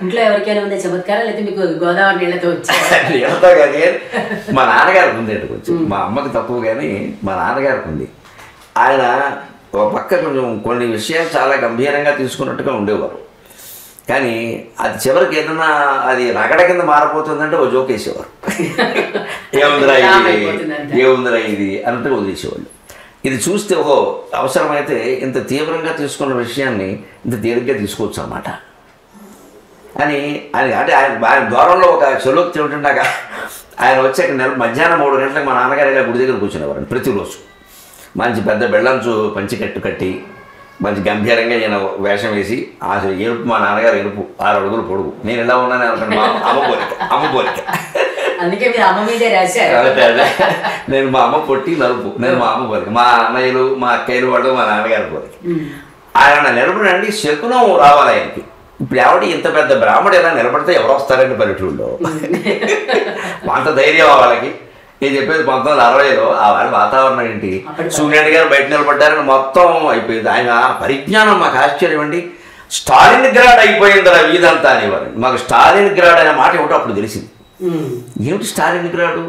ఇంట్లో ఎవరికైనా ఉందే చమత్కారం, లేకపోతే మీకు గోదావరి నీళ్ళతో వచ్చారు? నీళ్ళతో కానీ మా నాన్నగారికి ఉంది అండి కొంచెం, మా అమ్మకి తక్కువ కానీ మా నాన్నగారికి ఉంది. ఆయన ఒక పక్క కొంచెం కొన్ని విషయాలు చాలా గంభీరంగా తీసుకున్నట్టుగా ఉండేవారు, కానీ అది చివరికి ఏదన్నా అది రగడ కింద మారిపోతుందంటే ఓ జోక్ వేసేవారు. ఏముందిరా ఇది అన్నట్టుగా వదిలేసేవాళ్ళు. ఇది చూస్తే ఓహో అవసరమైతే ఇంత తీవ్రంగా తీసుకున్న విషయాన్ని ఇంత తేలిగ్గా తీసుకోవచ్చు అన్నమాట అని ఆయన. అంటే ఆయన దూరంలో ఒక చలోక్తి ఏమిటంటాక ఆయన వచ్చాక మధ్యాహ్నం 3 గంటలకు మా నాన్నగారు ఇలా గుడి దగ్గర కూర్చునేవారండి ప్రతిరోజు. మంచి పెద్ద బెళ్ళంచు పంచి కట్టి మంచి గంభీరంగా ఈయన వేషం వేసి, ఆ ఎరుపు మా నాన్నగారు ఎరుపు 6 అడుగులు పొడుగు, నేను ఎలా ఉన్నాను అనుకుంటే మా అమ్మ పోలిక అందుకే మీరు అమ్మ మీదే రాశారు. నేను మా అమ్మ పొట్టి నలుపు, నేను మా అమ్మ పోలిక, మా అన్నయ్యలు మా అక్కయ్యలు వాళ్ళు మా నాన్నగారి పోలిక. ఆయన నిలబడండి శకునం రావాలి ఆయనకి. ఇప్పుడు ఎవడి ఇంత పెద్ద బ్రాహ్మడు ఎలా నిలబడితే ఎవరు వస్తారండి పల్లెటూరులో? అంత ధైర్యం వాళ్ళకి. నేను చెప్పేది 1960లో ఆ వాళ్ళ వాతావరణం ఏంటి, సూర్యుడు గారు బయట నిలబడ్డారని మొత్తం అయిపోయింది. ఆయన పరిజ్ఞానం మాకు ఆశ్చర్యం అండి. స్టాలిన్ గ్రాడ్ అయిపోయింది రా వీధంతా అనేవారు. మాకు స్టాలిన్ గ్రాడ్ అనే మాట ఏమిటో అప్పుడు తెలిసింది. ఏమిటి స్టాలిన్ గ్రాడు?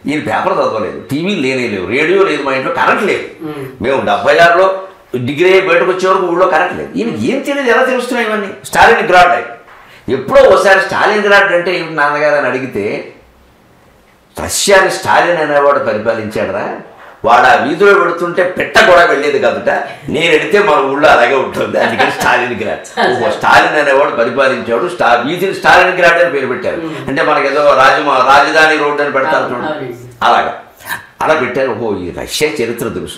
ఈయన పేపర్ చదవలేదు, టీవీ లేవు, రేడియో లేదు, మా ఇంట్లో కరెంట్ లేదు. మేము 76లో డిగ్రీ బయటకు వచ్చే వరకు ఊళ్ళో కరెంట్ లేదు. ఈయన ఏం తెలియదు, ఎలా తెలుస్తున్నాయి ఇవన్నీ? స్టాలిన్ గ్రాడ్ అయి ఎప్పుడో ఒకసారి స్టాలిన్ గ్రాడ్ అంటే ఏమిటి నాన్నగారు అని అడిగితే, రష్యాని స్టాలిన్ అనేవాడు పరిపాలించాడరా, వాడు ఆ వీధిలో పెడుతుంటే పెట్ట కూడా వెళ్ళేది కదట, నేను ఎడితే మన ఊళ్ళో అలాగే ఉంటుంది, అందుకని స్టాలిన్ గ్రాడ్. స్టాలిన్ అనేవాడు పరిపాలించాడు, వీధిని స్టాలిన్ గ్రాడ్ అని పేరు పెట్టారు. అంటే మనకేదో రాజధాని రోడ్డు అని పెడతారు చూడండి, అలాగా అలా పెట్టారు. ఓహో ఈ రష్యా చరిత్ర తెలుసు.